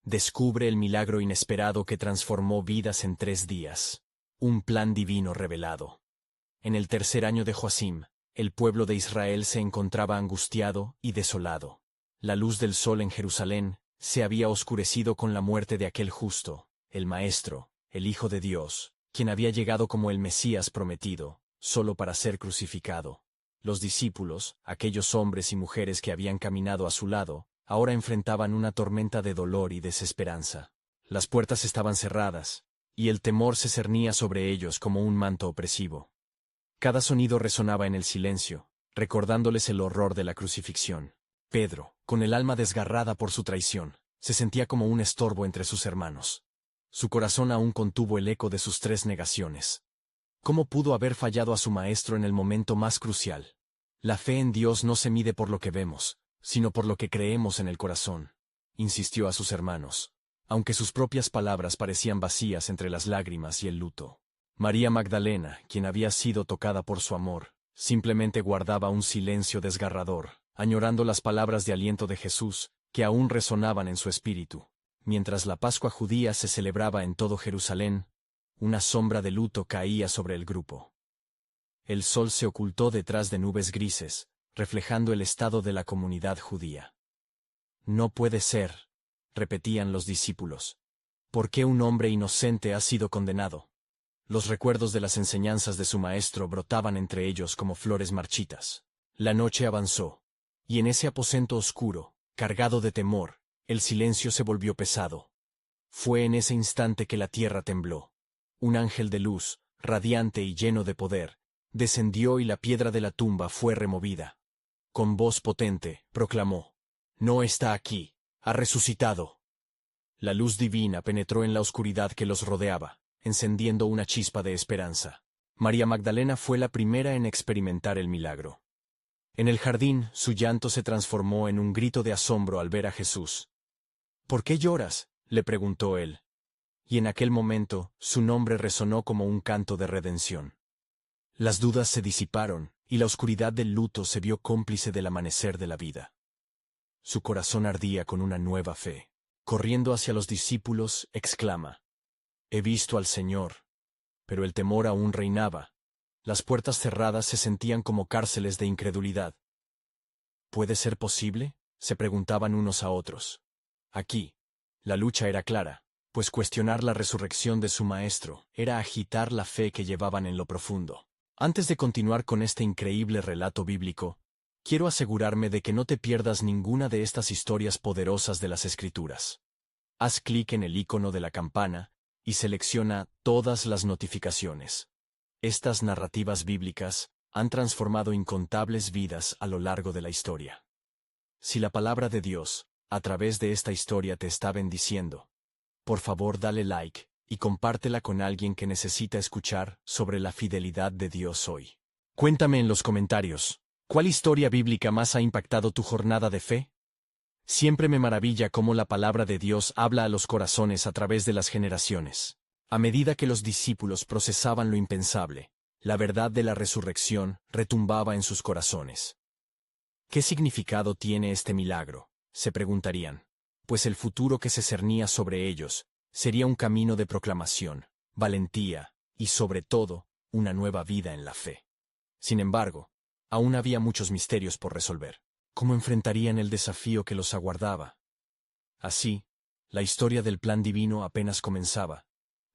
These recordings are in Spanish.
Descubre el milagro inesperado que transformó vidas en 3 días. Un plan divino revelado. En el tercer año de Joacim, el pueblo de Israel se encontraba angustiado y desolado. La luz del sol en Jerusalén se había oscurecido con la muerte de aquel justo, el Maestro, el Hijo de Dios, quien había llegado como el Mesías prometido, solo para ser crucificado. Los discípulos, aquellos hombres y mujeres que habían caminado a su lado, ahora enfrentaban una tormenta de dolor y desesperanza. Las puertas estaban cerradas, y el temor se cernía sobre ellos como un manto opresivo. Cada sonido resonaba en el silencio, recordándoles el horror de la crucifixión. Pedro, con el alma desgarrada por su traición, se sentía como un estorbo entre sus hermanos. Su corazón aún contuvo el eco de sus 3 negaciones. ¿Cómo pudo haber fallado a su maestro en el momento más crucial? La fe en Dios no se mide por lo que vemos, sino por lo que creemos en el corazón, insistió a sus hermanos, aunque sus propias palabras parecían vacías entre las lágrimas y el luto. María Magdalena, quien había sido tocada por su amor, simplemente guardaba un silencio desgarrador, añorando las palabras de aliento de Jesús, que aún resonaban en su espíritu. Mientras la Pascua judía se celebraba en todo Jerusalén, una sombra de luto caía sobre el grupo. El sol se ocultó detrás de nubes grises, reflejando el estado de la comunidad judía. No puede ser, repetían los discípulos. ¿Por qué un hombre inocente ha sido condenado? Los recuerdos de las enseñanzas de su maestro brotaban entre ellos como flores marchitas. La noche avanzó, y en ese aposento oscuro, cargado de temor, el silencio se volvió pesado. Fue en ese instante que la tierra tembló. Un ángel de luz, radiante y lleno de poder, descendió y la piedra de la tumba fue removida. Con voz potente, proclamó: «No está aquí, ha resucitado». La luz divina penetró en la oscuridad que los rodeaba, encendiendo una chispa de esperanza. María Magdalena fue la primera en experimentar el milagro. En el jardín, su llanto se transformó en un grito de asombro al ver a Jesús. «¿Por qué lloras?», le preguntó él. Y en aquel momento, su nombre resonó como un canto de redención. Las dudas se disiparon, y la oscuridad del luto se vio cómplice del amanecer de la vida. Su corazón ardía con una nueva fe. Corriendo hacia los discípulos, exclama: «He visto al Señor». Pero el temor aún reinaba. Las puertas cerradas se sentían como cárceles de incredulidad. ¿Puede ser posible?, se preguntaban unos a otros. Aquí, la lucha era clara, pues cuestionar la resurrección de su maestro era agitar la fe que llevaban en lo profundo. Antes de continuar con este increíble relato bíblico, quiero asegurarme de que no te pierdas ninguna de estas historias poderosas de las Escrituras. Haz clic en el icono de la campana y selecciona todas las notificaciones. Estas narrativas bíblicas han transformado incontables vidas a lo largo de la historia. Si la palabra de Dios, a través de esta historia, te está bendiciendo, por favor dale like y compártela con alguien que necesita escuchar sobre la fidelidad de Dios hoy. Cuéntame en los comentarios, ¿cuál historia bíblica más ha impactado tu jornada de fe? Siempre me maravilla cómo la palabra de Dios habla a los corazones a través de las generaciones. A medida que los discípulos procesaban lo impensable, la verdad de la resurrección retumbaba en sus corazones. ¿Qué significado tiene este milagro?, se preguntarían. Pues el futuro que se cernía sobre ellos sería un camino de proclamación, valentía y, sobre todo, una nueva vida en la fe. Sin embargo, aún había muchos misterios por resolver. ¿Cómo enfrentarían el desafío que los aguardaba? Así, la historia del plan divino apenas comenzaba,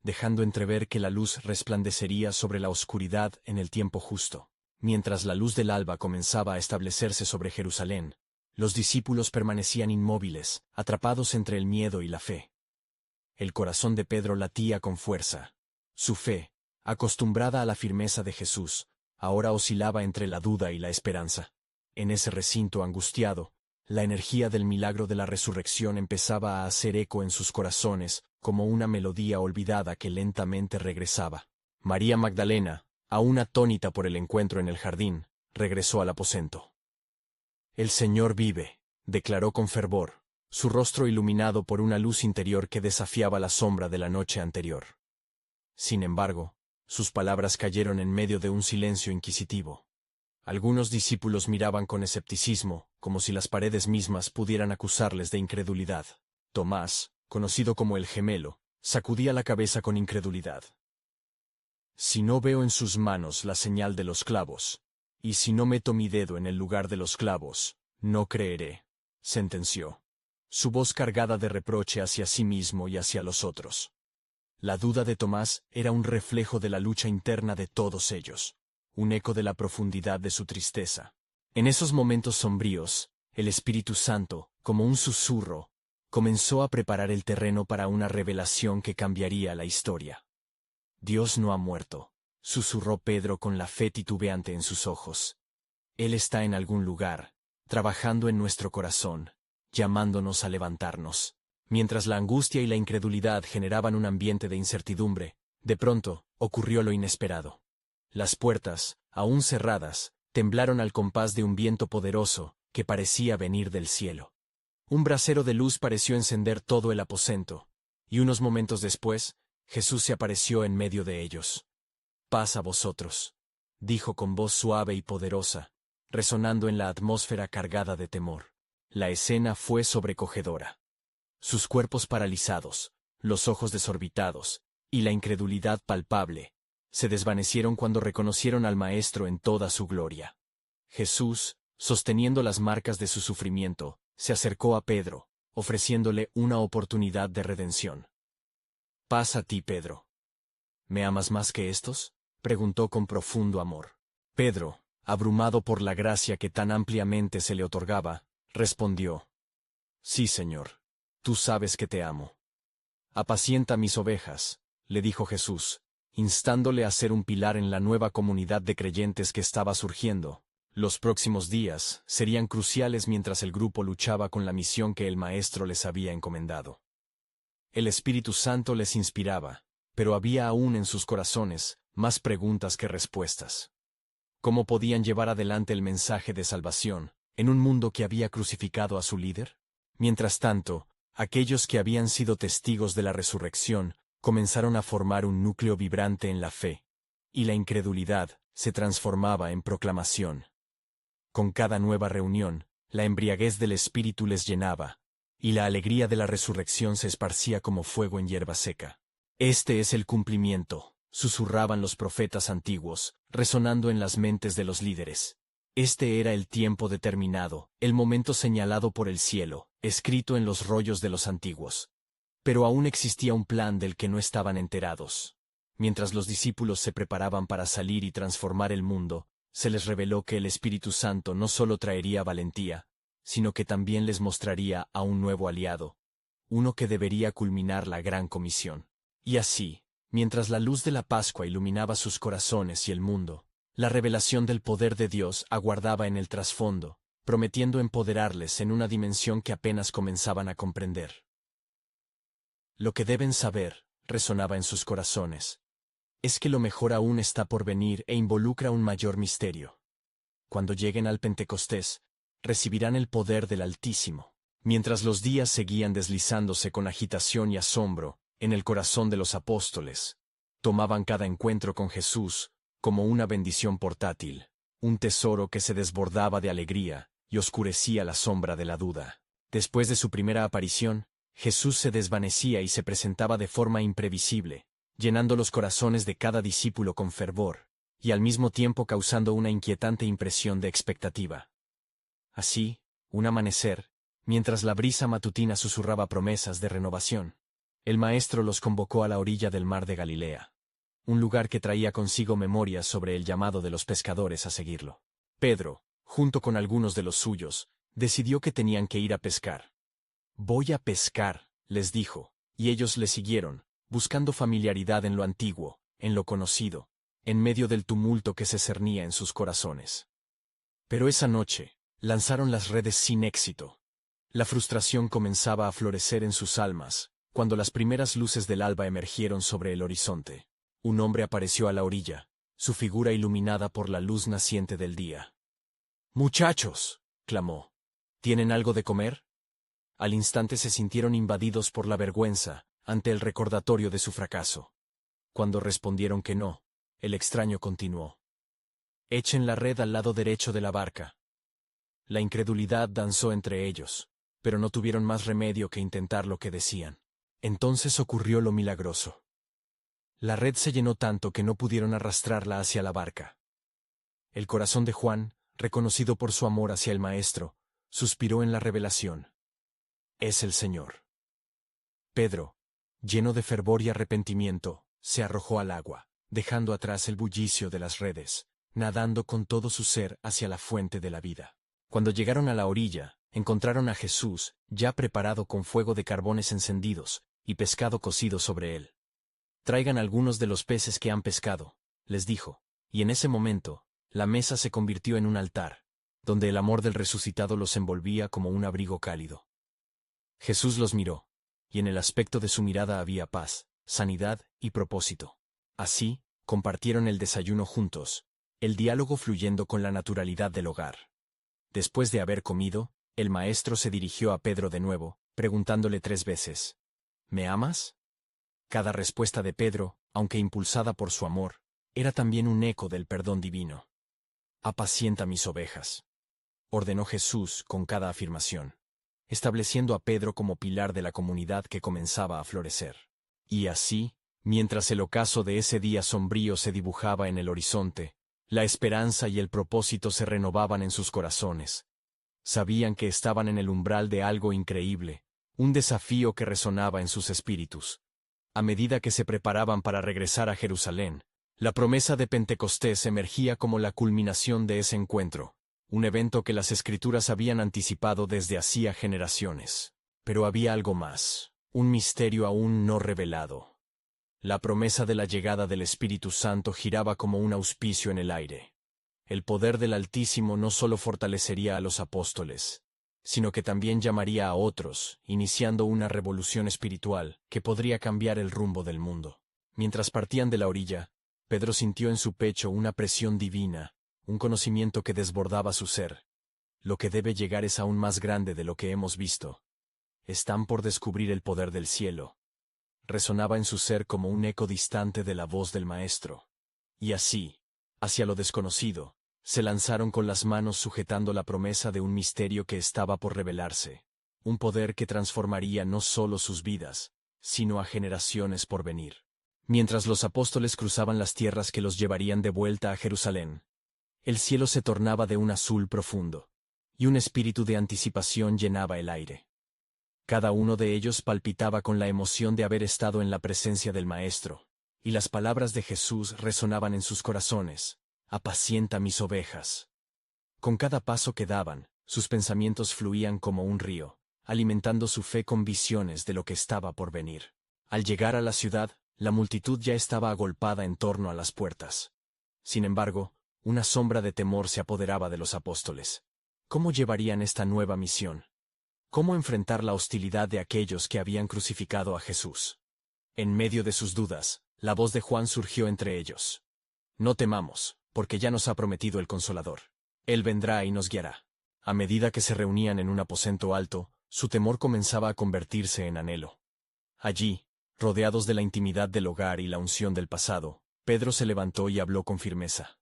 dejando entrever que la luz resplandecería sobre la oscuridad en el tiempo justo. Mientras la luz del alba comenzaba a establecerse sobre Jerusalén, los discípulos permanecían inmóviles, atrapados entre el miedo y la fe. El corazón de Pedro latía con fuerza. Su fe, acostumbrada a la firmeza de Jesús, ahora oscilaba entre la duda y la esperanza. En ese recinto angustiado, la energía del milagro de la resurrección empezaba a hacer eco en sus corazones, como una melodía olvidada que lentamente regresaba. María Magdalena, aún atónita por el encuentro en el jardín, regresó al aposento. «El Señor vive», declaró con fervor, su rostro iluminado por una luz interior que desafiaba la sombra de la noche anterior. Sin embargo, sus palabras cayeron en medio de un silencio inquisitivo. Algunos discípulos miraban con escepticismo, como si las paredes mismas pudieran acusarles de incredulidad. Tomás, conocido como el gemelo, sacudía la cabeza con incredulidad. Si no veo en sus manos la señal de los clavos, y si no meto mi dedo en el lugar de los clavos, no creeré, sentenció, su voz cargada de reproche hacia sí mismo y hacia los otros. La duda de Tomás era un reflejo de la lucha interna de todos ellos, un eco de la profundidad de su tristeza. En esos momentos sombríos, el Espíritu Santo, como un susurro, comenzó a preparar el terreno para una revelación que cambiaría la historia. Dios no ha muerto, susurró Pedro con la fe titubeante en sus ojos. Él está en algún lugar, trabajando en nuestro corazón, llamándonos a levantarnos. Mientras la angustia y la incredulidad generaban un ambiente de incertidumbre, de pronto, ocurrió lo inesperado. Las puertas, aún cerradas, temblaron al compás de un viento poderoso, que parecía venir del cielo. Un brasero de luz pareció encender todo el aposento, y unos momentos después, Jesús se apareció en medio de ellos. «Paz a vosotros», dijo con voz suave y poderosa, resonando en la atmósfera cargada de temor. La escena fue sobrecogedora. Sus cuerpos paralizados, los ojos desorbitados, y la incredulidad palpable, se desvanecieron cuando reconocieron al Maestro en toda su gloria. Jesús, sosteniendo las marcas de su sufrimiento, se acercó a Pedro, ofreciéndole una oportunidad de redención. «Paz a ti, Pedro. ¿Me amas más que estos?», preguntó con profundo amor. Pedro, abrumado por la gracia que tan ampliamente se le otorgaba, respondió: «Sí, Señor. Tú sabes que te amo». «Apacienta mis ovejas», le dijo Jesús, instándole a ser un pilar en la nueva comunidad de creyentes que estaba surgiendo. Los próximos días serían cruciales mientras el grupo luchaba con la misión que el Maestro les había encomendado. El Espíritu Santo les inspiraba, pero había aún en sus corazones más preguntas que respuestas. ¿Cómo podían llevar adelante el mensaje de salvación en un mundo que había crucificado a su líder? Mientras tanto, aquellos que habían sido testigos de la resurrección comenzaron a formar un núcleo vibrante en la fe, y la incredulidad se transformaba en proclamación. Con cada nueva reunión, la embriaguez del Espíritu les llenaba, y la alegría de la resurrección se esparcía como fuego en hierba seca. «Este es el cumplimiento», susurraban los profetas antiguos, resonando en las mentes de los líderes. Este era el tiempo determinado, el momento señalado por el cielo, escrito en los rollos de los antiguos. Pero aún existía un plan del que no estaban enterados. Mientras los discípulos se preparaban para salir y transformar el mundo, se les reveló que el Espíritu Santo no solo traería valentía, sino que también les mostraría a un nuevo aliado, uno que debería culminar la gran comisión. Y así, mientras la luz de la Pascua iluminaba sus corazones y el mundo, la revelación del poder de Dios aguardaba en el trasfondo, prometiendo empoderarles en una dimensión que apenas comenzaban a comprender. «Lo que deben saber», resonaba en sus corazones, «es que lo mejor aún está por venir e involucra un mayor misterio. Cuando lleguen al Pentecostés, recibirán el poder del Altísimo». Mientras los días seguían deslizándose con agitación y asombro en el corazón de los apóstoles, tomaban cada encuentro con Jesús como una bendición portátil, un tesoro que se desbordaba de alegría y oscurecía la sombra de la duda. Después de su primera aparición, Jesús se desvanecía y se presentaba de forma imprevisible, llenando los corazones de cada discípulo con fervor, y al mismo tiempo causando una inquietante impresión de expectativa. Así, un amanecer, mientras la brisa matutina susurraba promesas de renovación, el Maestro los convocó a la orilla del mar de Galilea, un lugar que traía consigo memorias sobre el llamado de los pescadores a seguirlo. Pedro, junto con algunos de los suyos, decidió que tenían que ir a pescar. «Voy a pescar», les dijo, y ellos le siguieron, buscando familiaridad en lo antiguo, en lo conocido, en medio del tumulto que se cernía en sus corazones. Pero esa noche, lanzaron las redes sin éxito. La frustración comenzaba a florecer en sus almas, cuando las primeras luces del alba emergieron sobre el horizonte. Un hombre apareció a la orilla, su figura iluminada por la luz naciente del día. «¡Muchachos!», clamó. «¿Tienen algo de comer?». Al instante se sintieron invadidos por la vergüenza ante el recordatorio de su fracaso. Cuando respondieron que no, el extraño continuó: «Echen la red al lado derecho de la barca». La incredulidad danzó entre ellos, pero no tuvieron más remedio que intentar lo que decían. Entonces ocurrió lo milagroso. La red se llenó tanto que no pudieron arrastrarla hacia la barca. El corazón de Juan, reconocido por su amor hacia el Maestro, suspiró en la revelación. Es el Señor. Pedro, lleno de fervor y arrepentimiento, se arrojó al agua, dejando atrás el bullicio de las redes, nadando con todo su ser hacia la fuente de la vida. Cuando llegaron a la orilla, encontraron a Jesús, ya preparado con fuego de carbones encendidos, y pescado cocido sobre él. Traigan algunos de los peces que han pescado, les dijo, y en ese momento, la mesa se convirtió en un altar, donde el amor del resucitado los envolvía como un abrigo cálido. Jesús los miró, y en el aspecto de su mirada había paz, sanidad y propósito. Así, compartieron el desayuno juntos, el diálogo fluyendo con la naturalidad del hogar. Después de haber comido, el Maestro se dirigió a Pedro de nuevo, preguntándole 3 veces, ¿Me amas? Cada respuesta de Pedro, aunque impulsada por su amor, era también un eco del perdón divino. Apacienta mis ovejas, ordenó Jesús con cada afirmación, estableciendo a Pedro como pilar de la comunidad que comenzaba a florecer. Y así, mientras el ocaso de ese día sombrío se dibujaba en el horizonte, la esperanza y el propósito se renovaban en sus corazones. Sabían que estaban en el umbral de algo increíble, un desafío que resonaba en sus espíritus. A medida que se preparaban para regresar a Jerusalén, la promesa de Pentecostés emergía como la culminación de ese encuentro, un evento que las Escrituras habían anticipado desde hacía generaciones. Pero había algo más, un misterio aún no revelado. La promesa de la llegada del Espíritu Santo giraba como un auspicio en el aire. El poder del Altísimo no solo fortalecería a los apóstoles, sino que también llamaría a otros, iniciando una revolución espiritual que podría cambiar el rumbo del mundo. Mientras partían de la orilla, Pedro sintió en su pecho una presión divina, un conocimiento que desbordaba su ser. Lo que debe llegar es aún más grande de lo que hemos visto. Están por descubrir el poder del cielo. Resonaba en su ser como un eco distante de la voz del Maestro. Y así, hacia lo desconocido, se lanzaron con las manos sujetando la promesa de un misterio que estaba por revelarse, un poder que transformaría no solo sus vidas, sino a generaciones por venir. Mientras los apóstoles cruzaban las tierras que los llevarían de vuelta a Jerusalén, el cielo se tornaba de un azul profundo, y un espíritu de anticipación llenaba el aire. Cada uno de ellos palpitaba con la emoción de haber estado en la presencia del Maestro, y las palabras de Jesús resonaban en sus corazones: «Apacienta mis ovejas». Con cada paso que daban, sus pensamientos fluían como un río, alimentando su fe con visiones de lo que estaba por venir. Al llegar a la ciudad, la multitud ya estaba agolpada en torno a las puertas. Sin embargo, una sombra de temor se apoderaba de los apóstoles. ¿Cómo llevarían esta nueva misión? ¿Cómo enfrentar la hostilidad de aquellos que habían crucificado a Jesús? En medio de sus dudas, la voz de Juan surgió entre ellos. No temamos, porque ya nos ha prometido el Consolador. Él vendrá y nos guiará. A medida que se reunían en un aposento alto, su temor comenzaba a convertirse en anhelo. Allí, rodeados de la intimidad del hogar y la unción del pasado, Pedro se levantó y habló con firmeza.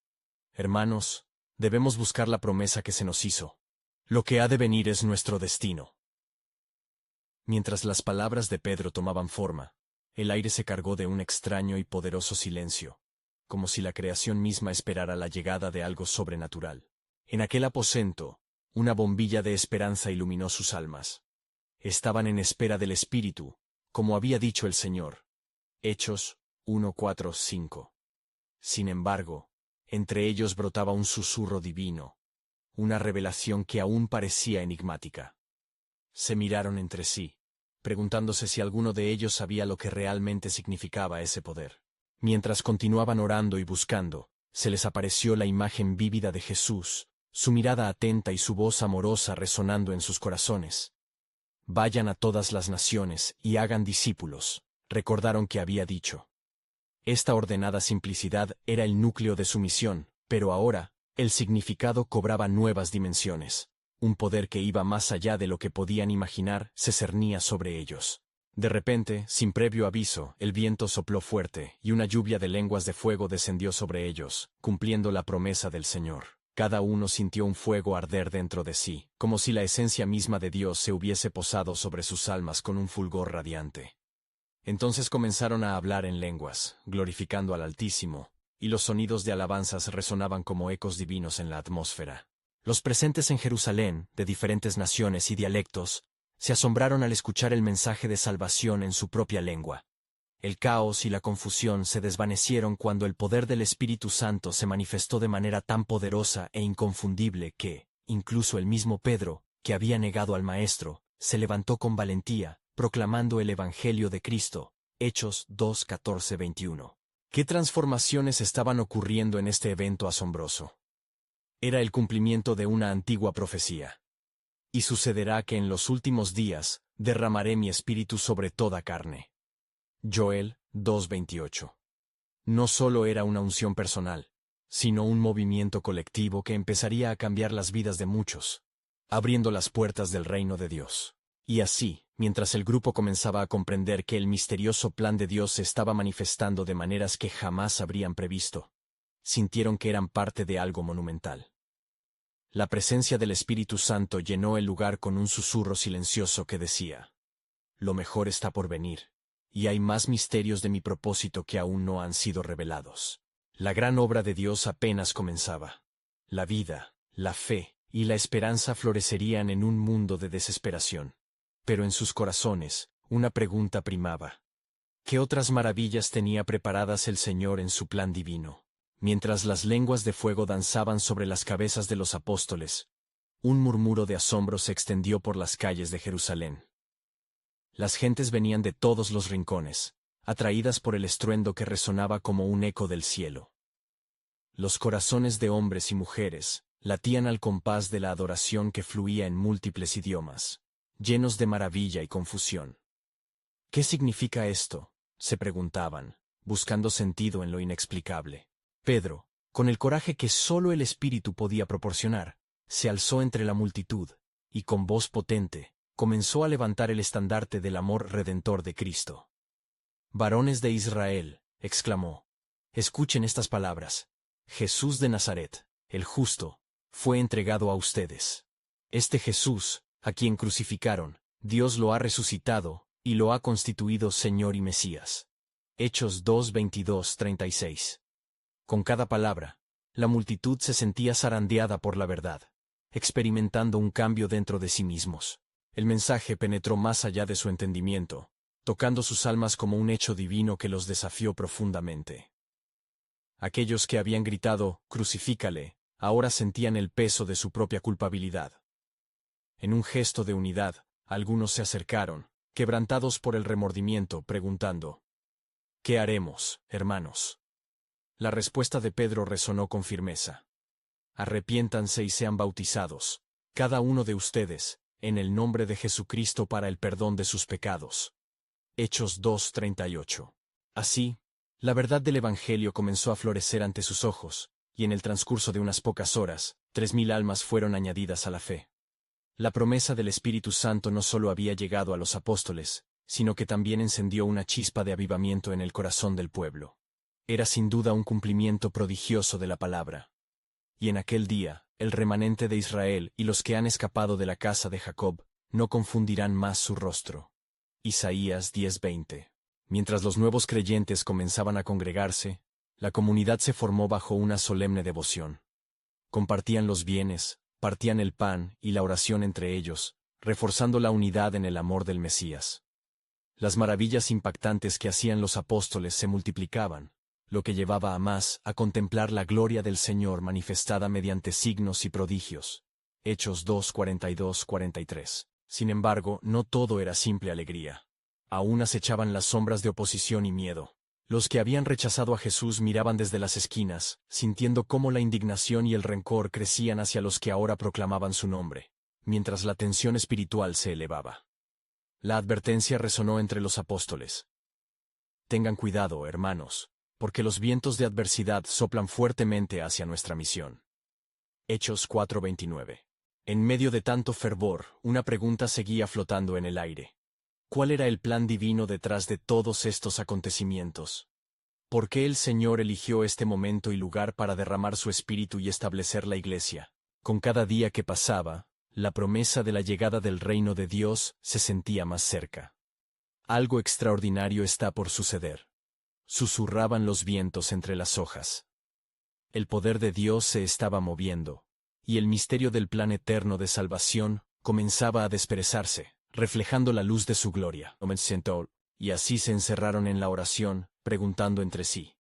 Hermanos, debemos buscar la promesa que se nos hizo. Lo que ha de venir es nuestro destino. Mientras las palabras de Pedro tomaban forma, el aire se cargó de un extraño y poderoso silencio, como si la creación misma esperara la llegada de algo sobrenatural. En aquel aposento, una bombilla de esperanza iluminó sus almas. Estaban en espera del Espíritu, como había dicho el Señor. Hechos 1:4-5. Sin embargo, entre ellos brotaba un susurro divino, una revelación que aún parecía enigmática. Se miraron entre sí, preguntándose si alguno de ellos sabía lo que realmente significaba ese poder. Mientras continuaban orando y buscando, se les apareció la imagen vívida de Jesús, su mirada atenta y su voz amorosa resonando en sus corazones. Vayan a todas las naciones y hagan discípulos, recordaron que había dicho. Esta ordenada simplicidad era el núcleo de su misión, pero ahora, el significado cobraba nuevas dimensiones. Un poder que iba más allá de lo que podían imaginar se cernía sobre ellos. De repente, sin previo aviso, el viento sopló fuerte y una lluvia de lenguas de fuego descendió sobre ellos, cumpliendo la promesa del Señor. Cada uno sintió un fuego arder dentro de sí, como si la esencia misma de Dios se hubiese posado sobre sus almas con un fulgor radiante. Entonces comenzaron a hablar en lenguas, glorificando al Altísimo, y los sonidos de alabanzas resonaban como ecos divinos en la atmósfera. Los presentes en Jerusalén, de diferentes naciones y dialectos, se asombraron al escuchar el mensaje de salvación en su propia lengua. El caos y la confusión se desvanecieron cuando el poder del Espíritu Santo se manifestó de manera tan poderosa e inconfundible que, incluso el mismo Pedro, que había negado al Maestro, se levantó con valentía, proclamando el Evangelio de Cristo. Hechos 2:14-21. ¿Qué transformaciones estaban ocurriendo en este evento asombroso? Era el cumplimiento de una antigua profecía. Y sucederá que en los últimos días derramaré mi espíritu sobre toda carne. Joel 2:28. No solo era una unción personal, sino un movimiento colectivo que empezaría a cambiar las vidas de muchos, abriendo las puertas del reino de Dios. Y así, mientras el grupo comenzaba a comprender que el misterioso plan de Dios se estaba manifestando de maneras que jamás habrían previsto, sintieron que eran parte de algo monumental. La presencia del Espíritu Santo llenó el lugar con un susurro silencioso que decía: lo mejor está por venir, y hay más misterios de mi propósito que aún no han sido revelados. La gran obra de Dios apenas comenzaba. La vida, la fe y la esperanza florecerían en un mundo de desesperación. Pero en sus corazones, una pregunta primaba. ¿Qué otras maravillas tenía preparadas el Señor en su plan divino? Mientras las lenguas de fuego danzaban sobre las cabezas de los apóstoles, un murmuro de asombro se extendió por las calles de Jerusalén. Las gentes venían de todos los rincones, atraídas por el estruendo que resonaba como un eco del cielo. Los corazones de hombres y mujeres latían al compás de la adoración que fluía en múltiples idiomas, llenos de maravilla y confusión. ¿Qué significa esto?, se preguntaban, buscando sentido en lo inexplicable. Pedro, con el coraje que sólo el Espíritu podía proporcionar, se alzó entre la multitud, y con voz potente, comenzó a levantar el estandarte del amor redentor de Cristo. «Varones de Israel», exclamó, «escuchen estas palabras. Jesús de Nazaret, el justo, fue entregado a ustedes. Este Jesús, a quien crucificaron, Dios lo ha resucitado, y lo ha constituido Señor y Mesías». Hechos 2:22-36. Con cada palabra, la multitud se sentía zarandeada por la verdad, experimentando un cambio dentro de sí mismos. El mensaje penetró más allá de su entendimiento, tocando sus almas como un hecho divino que los desafió profundamente. Aquellos que habían gritado, «Crucifícale», ahora sentían el peso de su propia culpabilidad. En un gesto de unidad, algunos se acercaron, quebrantados por el remordimiento, preguntando, «¿Qué haremos, hermanos?». La respuesta de Pedro resonó con firmeza. «Arrepiéntanse y sean bautizados, cada uno de ustedes, en el nombre de Jesucristo para el perdón de sus pecados». Hechos 2:38. Así, la verdad del Evangelio comenzó a florecer ante sus ojos, y en el transcurso de unas pocas horas, 3,000 almas fueron añadidas a la fe. La promesa del Espíritu Santo no solo había llegado a los apóstoles, sino que también encendió una chispa de avivamiento en el corazón del pueblo. Era sin duda un cumplimiento prodigioso de la palabra. Y en aquel día, el remanente de Israel y los que han escapado de la casa de Jacob, no confundirán más su rostro. Isaías 10:20. Mientras los nuevos creyentes comenzaban a congregarse, la comunidad se formó bajo una solemne devoción. Compartían los bienes, partían el pan y la oración entre ellos, reforzando la unidad en el amor del Mesías. Las maravillas impactantes que hacían los apóstoles se multiplicaban, lo que llevaba a más a contemplar la gloria del Señor manifestada mediante signos y prodigios. Hechos 2:42-43. Sin embargo, no todo era simple alegría. Aún acechaban las sombras de oposición y miedo. Los que habían rechazado a Jesús miraban desde las esquinas, sintiendo cómo la indignación y el rencor crecían hacia los que ahora proclamaban su nombre, mientras la tensión espiritual se elevaba. La advertencia resonó entre los apóstoles. «Tengan cuidado, hermanos, porque los vientos de adversidad soplan fuertemente hacia nuestra misión». Hechos 4:29. En medio de tanto fervor, una pregunta seguía flotando en el aire. ¿Cuál era el plan divino detrás de todos estos acontecimientos? ¿Por qué el Señor eligió este momento y lugar para derramar su espíritu y establecer la Iglesia? Con cada día que pasaba, la promesa de la llegada del reino de Dios se sentía más cerca. Algo extraordinario está por suceder. Susurraban los vientos entre las hojas. El poder de Dios se estaba moviendo, y el misterio del plan eterno de salvación comenzaba a desperezarse, reflejando la luz de su gloria. Y así se encerraron en la oración, preguntando entre sí: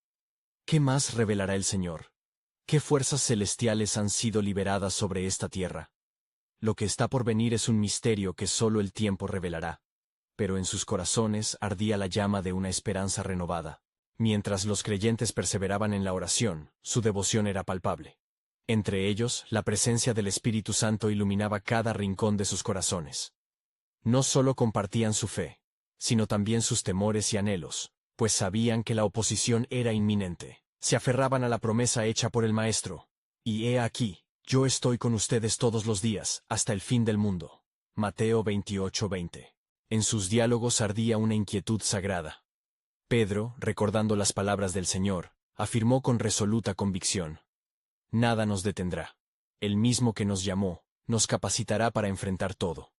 ¿qué más revelará el Señor? ¿Qué fuerzas celestiales han sido liberadas sobre esta tierra? Lo que está por venir es un misterio que solo el tiempo revelará. Pero en sus corazones ardía la llama de una esperanza renovada. Mientras los creyentes perseveraban en la oración, su devoción era palpable. Entre ellos, la presencia del Espíritu Santo iluminaba cada rincón de sus corazones. No solo compartían su fe, sino también sus temores y anhelos, pues sabían que la oposición era inminente. Se aferraban a la promesa hecha por el Maestro. Y he aquí, yo estoy con ustedes todos los días, hasta el fin del mundo. Mateo 28:20. En sus diálogos ardía una inquietud sagrada. Pedro, recordando las palabras del Señor, afirmó con resoluta convicción: nada nos detendrá. El mismo que nos llamó, nos capacitará para enfrentar todo.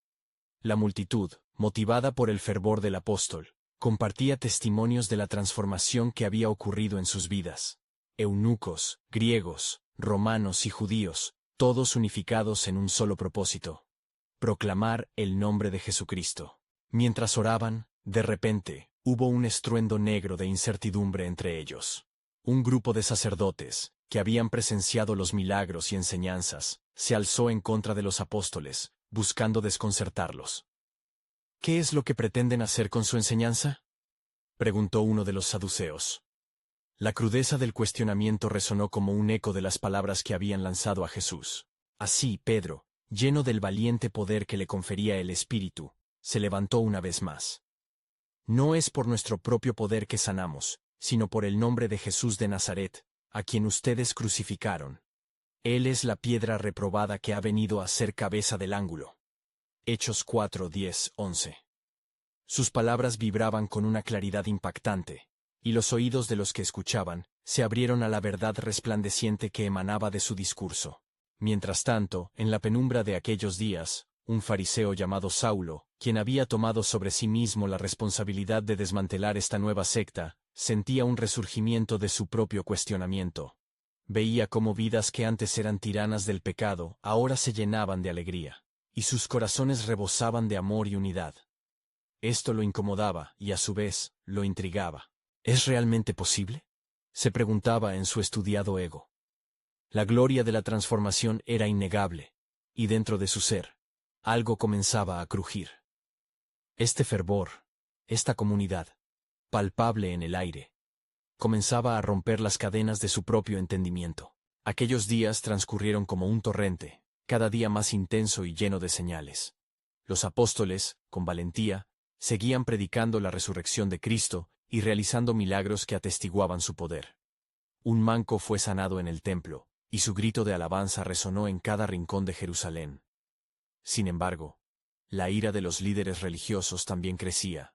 La multitud, motivada por el fervor del apóstol, compartía testimonios de la transformación que había ocurrido en sus vidas. Eunucos, griegos, romanos y judíos, todos unificados en un solo propósito: proclamar el nombre de Jesucristo. Mientras oraban, de repente, hubo un estruendo negro de incertidumbre entre ellos. Un grupo de sacerdotes, que habían presenciado los milagros y enseñanzas, se alzó en contra de los apóstoles, buscando desconcertarlos. ¿Qué es lo que pretenden hacer con su enseñanza?, preguntó uno de los saduceos. La crudeza del cuestionamiento resonó como un eco de las palabras que habían lanzado a Jesús. Así, Pedro, lleno del valiente poder que le confería el Espíritu, se levantó una vez más. No es por nuestro propio poder que sanamos, sino por el nombre de Jesús de Nazaret, a quien ustedes crucificaron. Él es la piedra reprobada que ha venido a ser cabeza del ángulo. Hechos 4:10-11. Sus palabras vibraban con una claridad impactante, y los oídos de los que escuchaban se abrieron a la verdad resplandeciente que emanaba de su discurso. Mientras tanto, en la penumbra de aquellos días, un fariseo llamado Saulo, quien había tomado sobre sí mismo la responsabilidad de desmantelar esta nueva secta, sentía un resurgimiento de su propio cuestionamiento. Veía cómo vidas que antes eran tiranas del pecado, ahora se llenaban de alegría, y sus corazones rebosaban de amor y unidad. Esto lo incomodaba y, a su vez, lo intrigaba. ¿Es realmente posible?, se preguntaba en su estudiado ego. La gloria de la transformación era innegable, y dentro de su ser, algo comenzaba a crujir. Este fervor, esta comunidad, palpable en el aire, comenzaba a romper las cadenas de su propio entendimiento. Aquellos días transcurrieron como un torrente, cada día más intenso y lleno de señales. Los apóstoles, con valentía, seguían predicando la resurrección de Cristo y realizando milagros que atestiguaban su poder. Un manco fue sanado en el templo, y su grito de alabanza resonó en cada rincón de Jerusalén. Sin embargo, la ira de los líderes religiosos también crecía,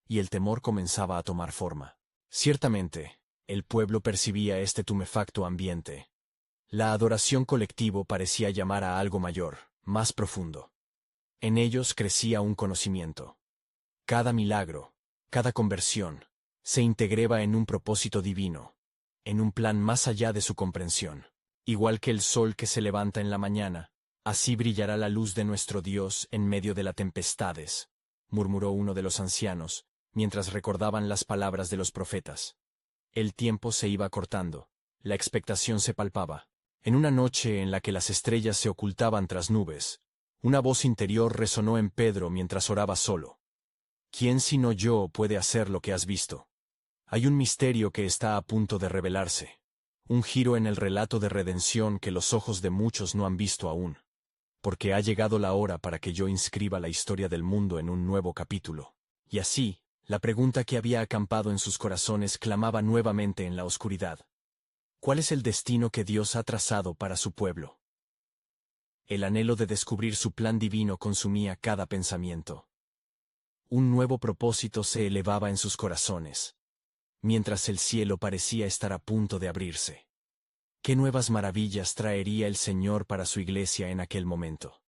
y el temor comenzaba a tomar forma. Ciertamente, el pueblo percibía este tumefacto ambiente. La adoración colectivo parecía llamar a algo mayor, más profundo. En ellos crecía un conocimiento. Cada milagro, cada conversión, se integraba en un propósito divino, en un plan más allá de su comprensión. Igual que el sol que se levanta en la mañana, así brillará la luz de nuestro Dios en medio de las tempestades, murmuró uno de los ancianos, mientras recordaban las palabras de los profetas. El tiempo se iba cortando, la expectación se palpaba. En una noche en la que las estrellas se ocultaban tras nubes, una voz interior resonó en Pedro mientras oraba solo. ¿Quién sino yo puede hacer lo que has visto? Hay un misterio que está a punto de revelarse, un giro en el relato de redención que los ojos de muchos no han visto aún, porque ha llegado la hora para que yo inscriba la historia del mundo en un nuevo capítulo. Y así, la pregunta que había acampado en sus corazones clamaba nuevamente en la oscuridad. ¿Cuál es el destino que Dios ha trazado para su pueblo? El anhelo de descubrir su plan divino consumía cada pensamiento. Un nuevo propósito se elevaba en sus corazones, mientras el cielo parecía estar a punto de abrirse. ¿Qué nuevas maravillas traería el Señor para su iglesia en aquel momento?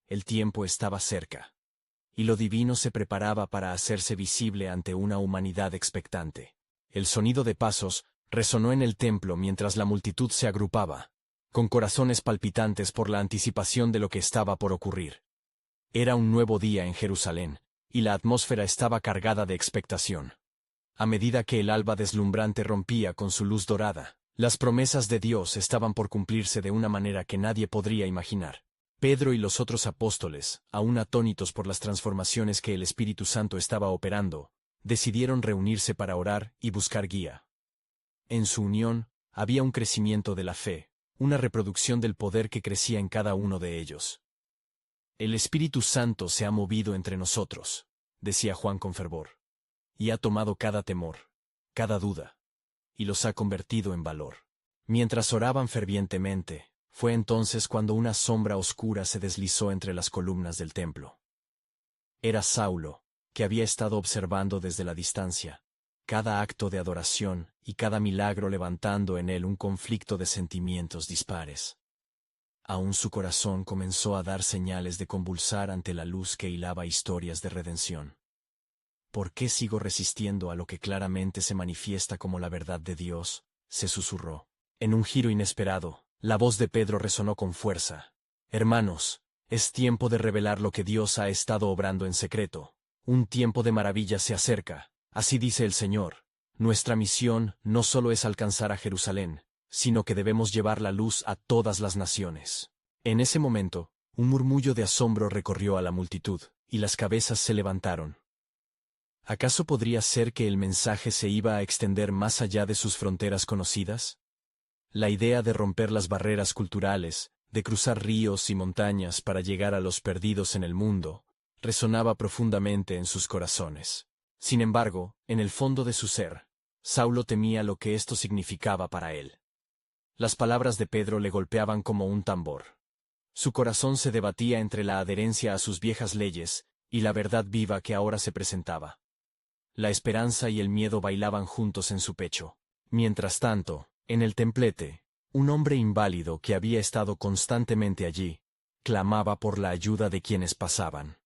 El tiempo estaba cerca. y lo divino se preparaba para hacerse visible ante una humanidad expectante. El sonido de pasos resonó en el templo mientras la multitud se agrupaba, con corazones palpitantes por la anticipación de lo que estaba por ocurrir. Era un nuevo día en Jerusalén, y la atmósfera estaba cargada de expectación. A medida que el alba deslumbrante rompía con su luz dorada, las promesas de Dios estaban por cumplirse de una manera que nadie podría imaginar. Pedro y los otros apóstoles, aún atónitos por las transformaciones que el Espíritu Santo estaba operando, decidieron reunirse para orar y buscar guía. En su unión, había un crecimiento de la fe, una reproducción del poder que crecía en cada uno de ellos. El Espíritu Santo se ha movido entre nosotros, decía Juan con fervor, y ha tomado cada temor, cada duda, y los ha convertido en valor. Mientras oraban fervientemente, fue entonces cuando una sombra oscura se deslizó entre las columnas del templo. Era Saulo, que había estado observando desde la distancia cada acto de adoración y cada milagro levantando en él un conflicto de sentimientos dispares. Aún su corazón comenzó a dar señales de convulsar ante la luz que hilaba historias de redención. ¿Por qué sigo resistiendo a lo que claramente se manifiesta como la verdad de Dios?, se susurró. En un giro inesperado, la voz de Pedro resonó con fuerza. Hermanos, es tiempo de revelar lo que Dios ha estado obrando en secreto. Un tiempo de maravillas se acerca, así dice el Señor. Nuestra misión no solo es alcanzar a Jerusalén, sino que debemos llevar la luz a todas las naciones. En ese momento, un murmullo de asombro recorrió a la multitud, y las cabezas se levantaron. ¿Acaso podría ser que el mensaje se iba a extender más allá de sus fronteras conocidas? La idea de romper las barreras culturales, de cruzar ríos y montañas para llegar a los perdidos en el mundo, resonaba profundamente en sus corazones. Sin embargo, en el fondo de su ser, Saulo temía lo que esto significaba para él. Las palabras de Pedro le golpeaban como un tambor. Su corazón se debatía entre la adherencia a sus viejas leyes y la verdad viva que ahora se presentaba. La esperanza y el miedo bailaban juntos en su pecho. Mientras tanto, en el templete, un hombre inválido que había estado constantemente allí, clamaba por la ayuda de quienes pasaban.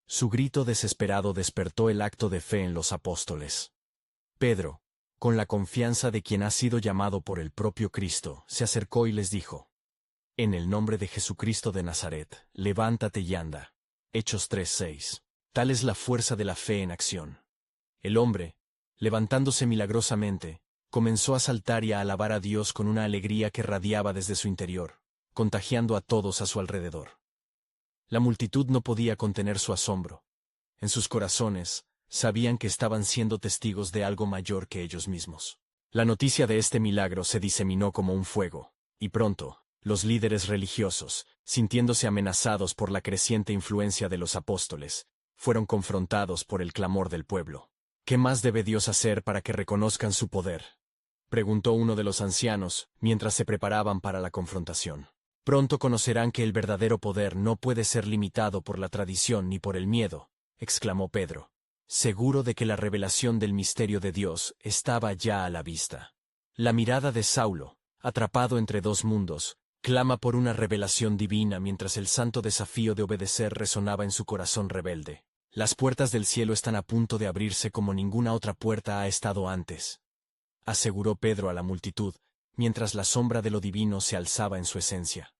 Su grito desesperado despertó el acto de fe en los apóstoles. Pedro, con la confianza de quien ha sido llamado por el propio Cristo, se acercó y les dijo: En el nombre de Jesucristo de Nazaret, levántate y anda. Hechos 3:6. Tal es la fuerza de la fe en acción. El hombre, levantándose milagrosamente, comenzó a saltar y a alabar a Dios con una alegría que radiaba desde su interior, contagiando a todos a su alrededor. La multitud no podía contener su asombro. En sus corazones, sabían que estaban siendo testigos de algo mayor que ellos mismos. La noticia de este milagro se diseminó como un fuego, y pronto, los líderes religiosos, sintiéndose amenazados por la creciente influencia de los apóstoles, fueron confrontados por el clamor del pueblo. ¿Qué más debe Dios hacer para que reconozcan su poder?, preguntó uno de los ancianos, mientras se preparaban para la confrontación. Pronto conocerán que el verdadero poder no puede ser limitado por la tradición ni por el miedo, exclamó Pedro, seguro de que la revelación del misterio de Dios estaba ya a la vista. La mirada de Saulo, atrapado entre dos mundos, clama por una revelación divina mientras el santo desafío de obedecer resonaba en su corazón rebelde. Las puertas del cielo están a punto de abrirse como ninguna otra puerta ha estado antes, aseguró Pedro a la multitud, mientras la sombra de lo divino se alzaba en su esencia.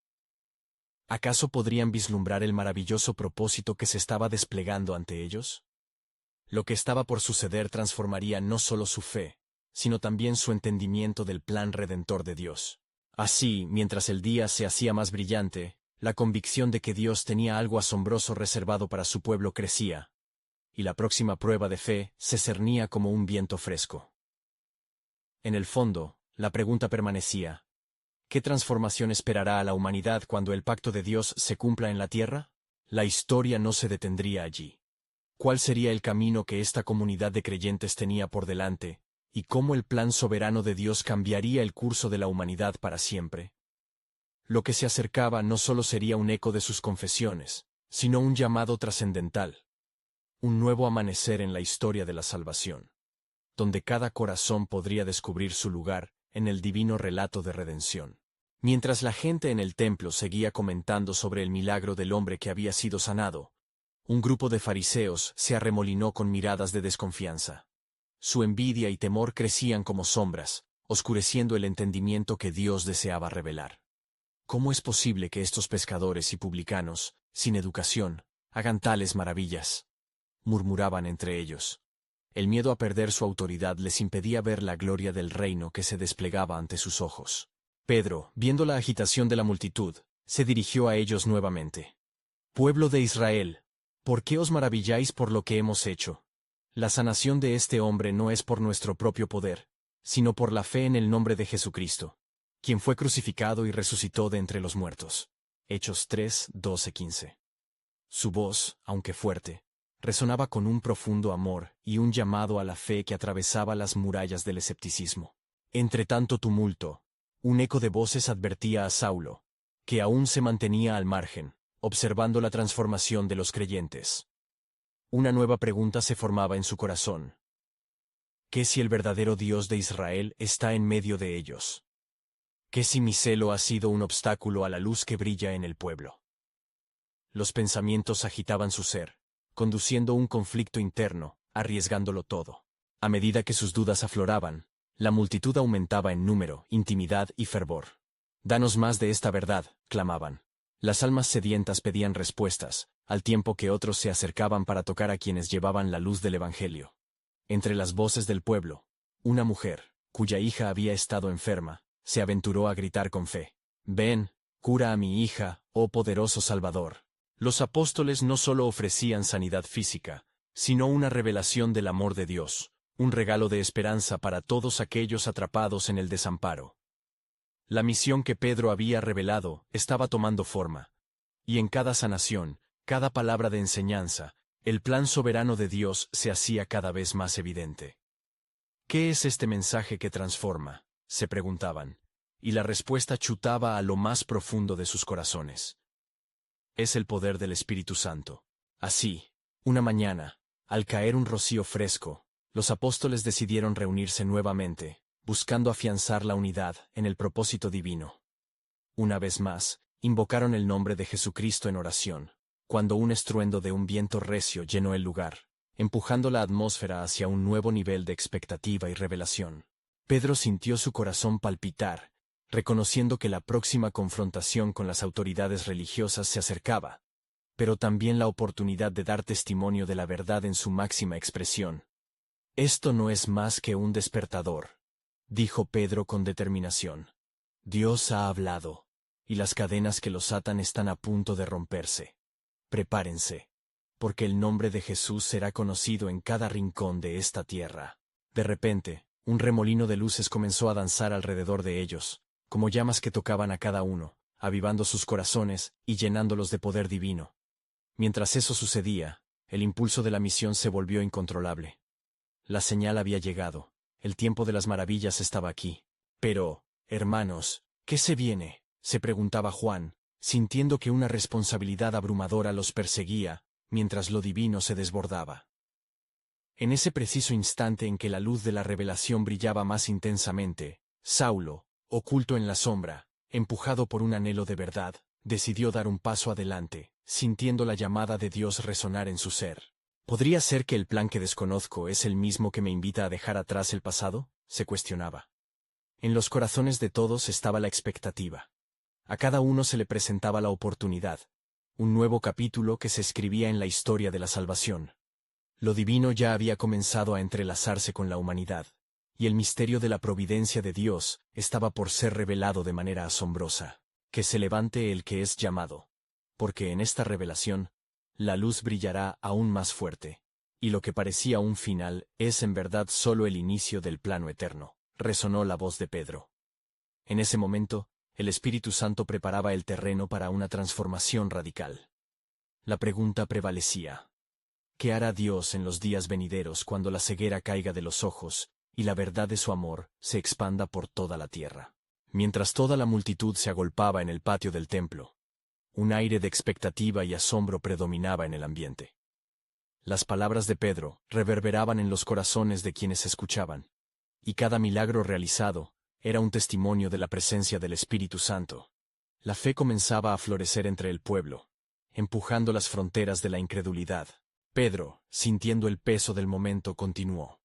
¿Acaso podrían vislumbrar el maravilloso propósito que se estaba desplegando ante ellos? Lo que estaba por suceder transformaría no solo su fe, sino también su entendimiento del plan redentor de Dios. Así, mientras el día se hacía más brillante, la convicción de que Dios tenía algo asombroso reservado para su pueblo crecía, y la próxima prueba de fe se cernía como un viento fresco. En el fondo, la pregunta permanecía: ¿qué transformación esperará a la humanidad cuando el pacto de Dios se cumpla en la tierra? La historia no se detendría allí. ¿Cuál sería el camino que esta comunidad de creyentes tenía por delante, y cómo el plan soberano de Dios cambiaría el curso de la humanidad para siempre? Lo que se acercaba no solo sería un eco de sus confesiones, sino un llamado trascendental. Un nuevo amanecer en la historia de la salvación, donde cada corazón podría descubrir su lugar en el divino relato de redención. Mientras la gente en el templo seguía comentando sobre el milagro del hombre que había sido sanado, Un grupo de fariseos se arremolinó con miradas de desconfianza. Su envidia y temor crecían como sombras, oscureciendo el entendimiento que Dios deseaba revelar. ¿Cómo es posible que estos pescadores y publicanos, sin educación, hagan tales maravillas?, murmuraban entre ellos. El miedo a perder su autoridad les impedía ver la gloria del reino que se desplegaba ante sus ojos. Pedro, viendo la agitación de la multitud, se dirigió a ellos nuevamente. «Pueblo de Israel, ¿por qué os maravilláis por lo que hemos hecho? La sanación de este hombre no es por nuestro propio poder, sino por la fe en el nombre de Jesucristo, quien fue crucificado y resucitó de entre los muertos». Hechos 3, 12-15. Su voz, aunque fuerte, resonaba con un profundo amor y un llamado a la fe que atravesaba las murallas del escepticismo. Entre tanto tumulto, un eco de voces advertía a Saulo, que aún se mantenía al margen, observando la transformación de los creyentes. Una nueva pregunta se formaba en su corazón. ¿Qué si el verdadero Dios de Israel está en medio de ellos? ¿Qué si mi celo ha sido un obstáculo a la luz que brilla en el pueblo? Los pensamientos agitaban su ser, conduciendo un conflicto interno, arriesgándolo todo. A medida que sus dudas afloraban, la multitud aumentaba en número, intimidad y fervor. «Danos más de esta verdad», clamaban. Las almas sedientas pedían respuestas, al tiempo que otros se acercaban para tocar a quienes llevaban la luz del Evangelio. Entre las voces del pueblo, una mujer, cuya hija había estado enferma, se aventuró a gritar con fe: «Ven, cura a mi hija, oh poderoso Salvador». Los apóstoles no solo ofrecían sanidad física, sino una revelación del amor de Dios, un regalo de esperanza para todos aquellos atrapados en el desamparo. La misión que Pedro había revelado estaba tomando forma, y en cada sanación, cada palabra de enseñanza, el plan soberano de Dios se hacía cada vez más evidente. «¿Qué es este mensaje que transforma?», se preguntaban, y la respuesta chutaba a lo más profundo de sus corazones. «Es el poder del Espíritu Santo». Así, una mañana, al caer un rocío fresco, los apóstoles decidieron reunirse nuevamente, buscando afianzar la unidad en el propósito divino. Una vez más, invocaron el nombre de Jesucristo en oración, cuando un estruendo de un viento recio llenó el lugar, empujando la atmósfera hacia un nuevo nivel de expectativa y revelación. Pedro sintió su corazón palpitar, reconociendo que la próxima confrontación con las autoridades religiosas se acercaba, pero también la oportunidad de dar testimonio de la verdad en su máxima expresión. «Esto no es más que un despertador», dijo Pedro con determinación. «Dios ha hablado, y las cadenas que los atan están a punto de romperse. Prepárense, porque el nombre de Jesús será conocido en cada rincón de esta tierra». De repente, un remolino de luces comenzó a danzar alrededor de ellos, como llamas que tocaban a cada uno, avivando sus corazones y llenándolos de poder divino. Mientras eso sucedía, el impulso de la misión se volvió incontrolable. La señal había llegado, el tiempo de las maravillas estaba aquí. «Pero, hermanos, ¿qué se viene?», se preguntaba Juan, sintiendo que una responsabilidad abrumadora los perseguía, mientras lo divino se desbordaba. En ese preciso instante en que la luz de la revelación brillaba más intensamente, Saulo, oculto en la sombra, empujado por un anhelo de verdad, decidió dar un paso adelante, sintiendo la llamada de Dios resonar en su ser. «¿Podría ser que el plan que desconozco es el mismo que me invita a dejar atrás el pasado?», se cuestionaba. En los corazones de todos estaba la expectativa. A cada uno se le presentaba la oportunidad, un nuevo capítulo que se escribía en la historia de la salvación. Lo divino ya había comenzado a entrelazarse con la humanidad, y el misterio de la providencia de Dios estaba por ser revelado de manera asombrosa. «Que se levante el que es llamado», porque en esta revelación, la luz brillará aún más fuerte, y lo que parecía un final es en verdad solo el inicio del plano eterno, resonó la voz de Pedro. En ese momento, el Espíritu Santo preparaba el terreno para una transformación radical. La pregunta prevalecía: ¿qué hará Dios en los días venideros cuando la ceguera caiga de los ojos y la verdad de su amor se expanda por toda la tierra? Mientras toda la multitud se agolpaba en el patio del templo, un aire de expectativa y asombro predominaba en el ambiente. Las palabras de Pedro reverberaban en los corazones de quienes escuchaban, y cada milagro realizado era un testimonio de la presencia del Espíritu Santo. La fe comenzaba a florecer entre el pueblo, empujando las fronteras de la incredulidad. Pedro, sintiendo el peso del momento, continuó.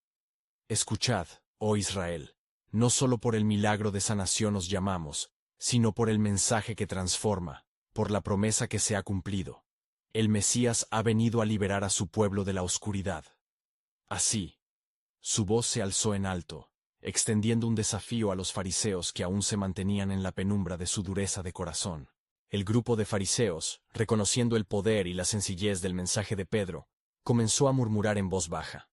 Escuchad, oh Israel, no solo por el milagro de sanación os llamamos, sino por el mensaje que transforma, por la promesa que se ha cumplido. El Mesías ha venido a liberar a su pueblo de la oscuridad. Así, su voz se alzó en alto, extendiendo un desafío a los fariseos que aún se mantenían en la penumbra de su dureza de corazón. El grupo de fariseos, reconociendo el poder y la sencillez del mensaje de Pedro, comenzó a murmurar en voz baja.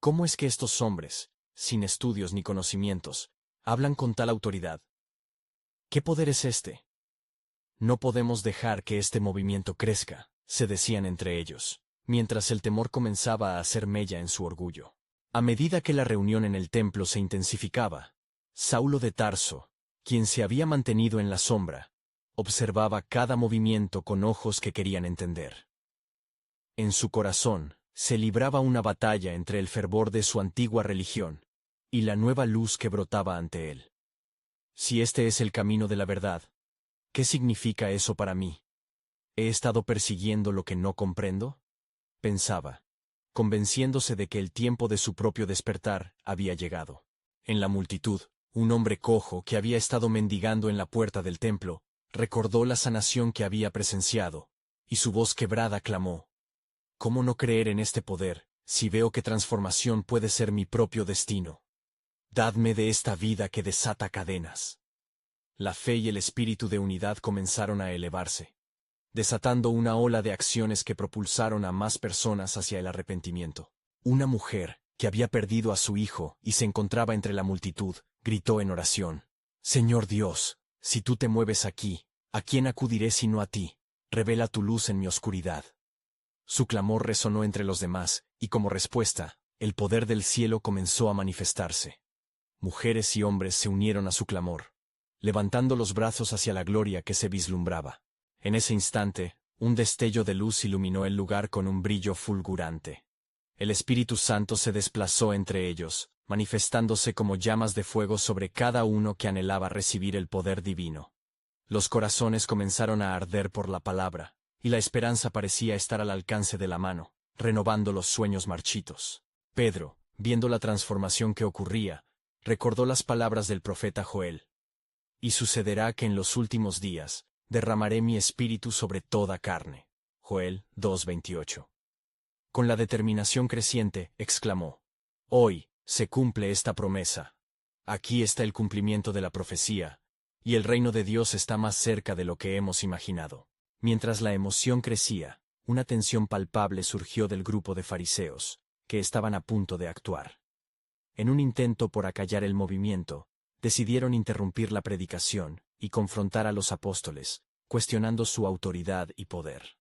¿Cómo es que estos hombres, sin estudios ni conocimientos, hablan con tal autoridad? ¿Qué poder es este? No podemos dejar que este movimiento crezca, se decían entre ellos, mientras el temor comenzaba a hacer mella en su orgullo. A medida que la reunión en el templo se intensificaba, Saulo de Tarso, quien se había mantenido en la sombra, observaba cada movimiento con ojos que querían entender. En su corazón, se libraba una batalla entre el fervor de su antigua religión y la nueva luz que brotaba ante él. Si este es el camino de la verdad, ¿qué significa eso para mí? ¿He estado persiguiendo lo que no comprendo? Pensaba, convenciéndose de que el tiempo de su propio despertar había llegado. En la multitud, un hombre cojo que había estado mendigando en la puerta del templo, recordó la sanación que había presenciado, y su voz quebrada clamó: ¿Cómo no creer en este poder, si veo que transformación puede ser mi propio destino? Dadme de esta vida que desata cadenas. La fe y el espíritu de unidad comenzaron a elevarse, desatando una ola de acciones que propulsaron a más personas hacia el arrepentimiento. Una mujer, que había perdido a su hijo y se encontraba entre la multitud, gritó en oración: Señor Dios, si tú te mueves aquí, ¿a quién acudiré sino a ti? Revela tu luz en mi oscuridad. Su clamor resonó entre los demás, y como respuesta, el poder del cielo comenzó a manifestarse. Mujeres y hombres se unieron a su clamor, levantando los brazos hacia la gloria que se vislumbraba. En ese instante, un destello de luz iluminó el lugar con un brillo fulgurante. El Espíritu Santo se desplazó entre ellos, manifestándose como llamas de fuego sobre cada uno que anhelaba recibir el poder divino. Los corazones comenzaron a arder por la palabra, y la esperanza parecía estar al alcance de la mano, renovando los sueños marchitos. Pedro, viendo la transformación que ocurría, recordó las palabras del profeta Joel. Y sucederá que en los últimos días derramaré mi espíritu sobre toda carne. Joel 2:28. Con la determinación creciente, exclamó: Hoy se cumple esta promesa. Aquí está el cumplimiento de la profecía, y el reino de Dios está más cerca de lo que hemos imaginado. Mientras la emoción crecía, una tensión palpable surgió del grupo de fariseos, que estaban a punto de actuar. En un intento por acallar el movimiento, decidieron interrumpir la predicación y confrontar a los apóstoles, cuestionando su autoridad y poder.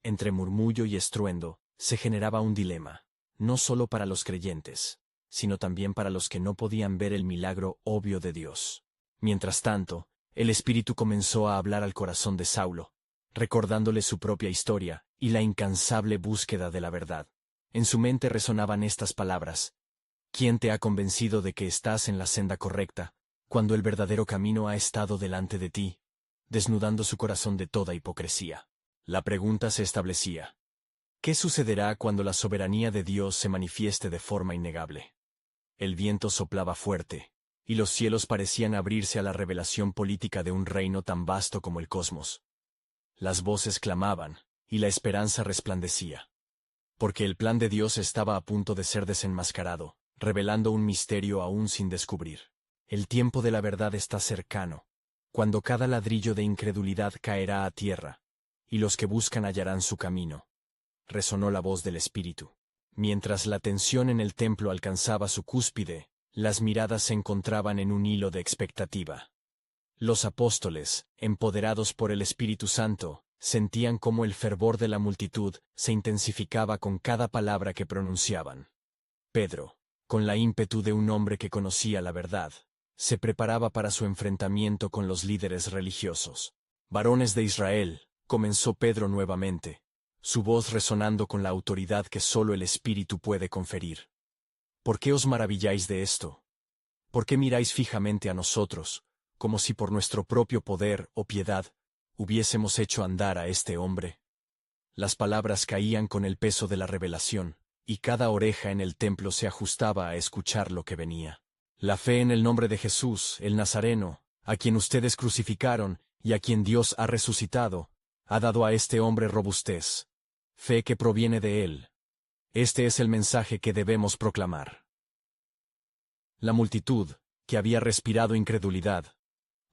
Entre murmullo y estruendo, se generaba un dilema, no solo para los creyentes, sino también para los que no podían ver el milagro obvio de Dios. Mientras tanto, el Espíritu comenzó a hablar al corazón de Saulo, recordándole su propia historia y la incansable búsqueda de la verdad. En su mente resonaban estas palabras: ¿Quién te ha convencido de que estás en la senda correcta, cuando el verdadero camino ha estado delante de ti? Desnudando su corazón de toda hipocresía. La pregunta se establecía: ¿qué sucederá cuando la soberanía de Dios se manifieste de forma innegable? El viento soplaba fuerte, y los cielos parecían abrirse a la revelación política de un reino tan vasto como el cosmos. Las voces clamaban, y la esperanza resplandecía. Porque el plan de Dios estaba a punto de ser desenmascarado, revelando un misterio aún sin descubrir. El tiempo de la verdad está cercano, cuando cada ladrillo de incredulidad caerá a tierra, y los que buscan hallarán su camino. Resonó la voz del Espíritu. Mientras la tensión en el templo alcanzaba su cúspide, las miradas se encontraban en un hilo de expectativa. Los apóstoles, empoderados por el Espíritu Santo, sentían cómo el fervor de la multitud se intensificaba con cada palabra que pronunciaban. Pedro, con la ímpetu de un hombre que conocía la verdad, se preparaba para su enfrentamiento con los líderes religiosos. «Varones de Israel», comenzó Pedro nuevamente, su voz resonando con la autoridad que solo el Espíritu puede conferir. «¿Por qué os maravilláis de esto? ¿Por qué miráis fijamente a nosotros, como si por nuestro propio poder o piedad hubiésemos hecho andar a este hombre. Las palabras caían con el peso de la revelación, y cada oreja en el templo se ajustaba a escuchar lo que venía. La fe en el nombre de Jesús, el Nazareno, a quien ustedes crucificaron y a quien Dios ha resucitado, ha dado a este hombre robustez. Fe que proviene de él. Este es el mensaje que debemos proclamar. La multitud, que había respirado incredulidad,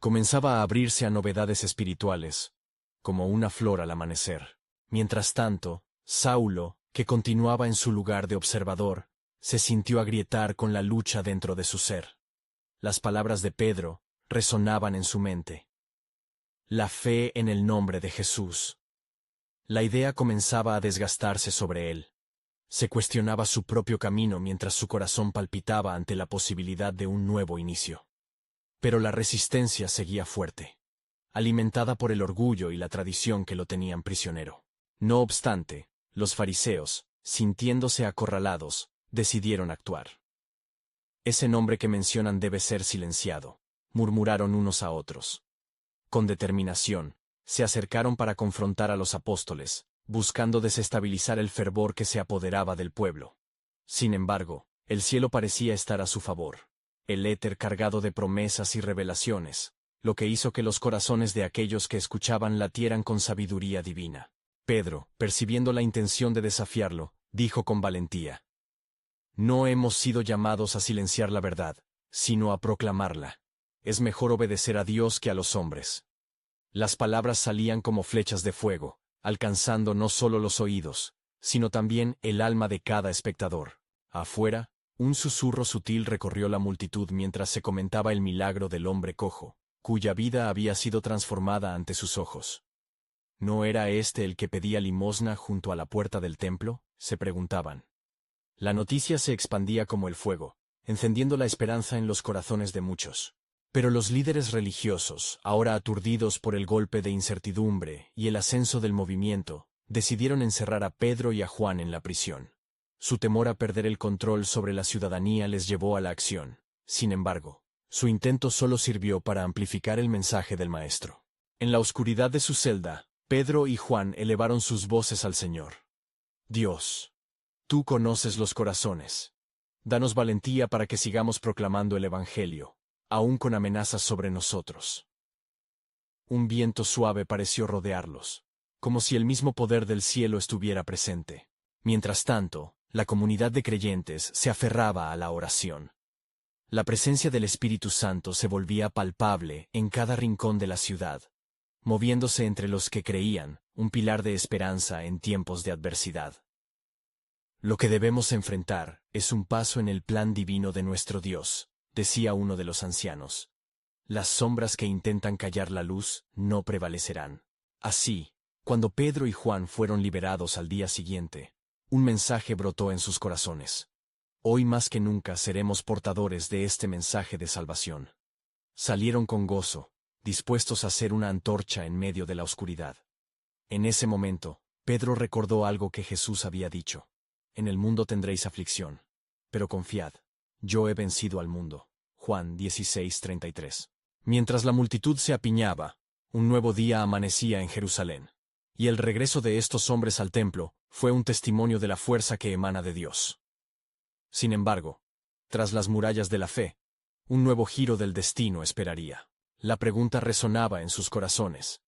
comenzaba a abrirse a novedades espirituales, como una flor al amanecer. Mientras tanto, Saulo, que continuaba en su lugar de observador, se sintió agrietar con la lucha dentro de su ser. Las palabras de Pedro resonaban en su mente. La fe en el nombre de Jesús. La idea comenzaba a desgastarse sobre él. Se cuestionaba su propio camino mientras su corazón palpitaba ante la posibilidad de un nuevo inicio. Pero la resistencia seguía fuerte, alimentada por el orgullo y la tradición que lo tenían prisionero. No obstante, los fariseos, sintiéndose acorralados, decidieron actuar. Ese nombre que mencionan debe ser silenciado, murmuraron unos a otros. Con determinación, se acercaron para confrontar a los apóstoles, buscando desestabilizar el fervor que se apoderaba del pueblo. Sin embargo, el cielo parecía estar a su favor. El éter cargado de promesas y revelaciones, lo que hizo que los corazones de aquellos que escuchaban latieran con sabiduría divina. Pedro, percibiendo la intención de desafiarlo, dijo con valentía: No hemos sido llamados a silenciar la verdad, sino a proclamarla. Es mejor obedecer a Dios que a los hombres. Las palabras salían como flechas de fuego, alcanzando no solo los oídos, sino también el alma de cada espectador. Afuera, un susurro sutil recorrió la multitud mientras se comentaba el milagro del hombre cojo, cuya vida había sido transformada ante sus ojos. ¿No era este el que pedía limosna junto a la puerta del templo?, se preguntaban. La noticia se expandía como el fuego, encendiendo la esperanza en los corazones de muchos. Pero los líderes religiosos, ahora aturdidos por el golpe de incertidumbre y el ascenso del movimiento, decidieron encerrar a Pedro y a Juan en la prisión. Su temor a perder el control sobre la ciudadanía les llevó a la acción. Sin embargo, su intento solo sirvió para amplificar el mensaje del Maestro. En la oscuridad de su celda, Pedro y Juan elevaron sus voces al Señor. Dios, tú conoces los corazones. Danos valentía para que sigamos proclamando el Evangelio, aún con amenazas sobre nosotros. Un viento suave pareció rodearlos, como si el mismo poder del cielo estuviera presente. Mientras tanto, la comunidad de creyentes se aferraba a la oración. La presencia del Espíritu Santo se volvía palpable en cada rincón de la ciudad, moviéndose entre los que creían, un pilar de esperanza en tiempos de adversidad. Lo que debemos enfrentar es un paso en el plan divino de nuestro Dios, decía uno de los ancianos. Las sombras que intentan callar la luz no prevalecerán. Así, cuando Pedro y Juan fueron liberados al día siguiente, un mensaje brotó en sus corazones. Hoy más que nunca seremos portadores de este mensaje de salvación. Salieron con gozo, dispuestos a ser una antorcha en medio de la oscuridad. En ese momento, Pedro recordó algo que Jesús había dicho. En el mundo tendréis aflicción, pero confiad, yo he vencido al mundo. Juan 16:33. Mientras la multitud se apiñaba, un nuevo día amanecía en Jerusalén. Y el regreso de estos hombres al templo fue un testimonio de la fuerza que emana de Dios. Sin embargo, tras las murallas de la fe, un nuevo giro del destino esperaría. La pregunta resonaba en sus corazones.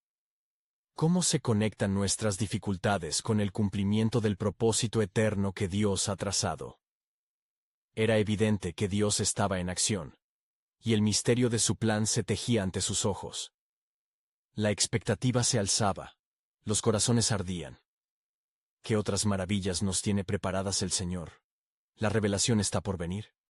¿Cómo se conectan nuestras dificultades con el cumplimiento del propósito eterno que Dios ha trazado? Era evidente que Dios estaba en acción, y el misterio de su plan se tejía ante sus ojos. La expectativa se alzaba, los corazones ardían. ¿Qué otras maravillas nos tiene preparadas el Señor? La revelación está por venir.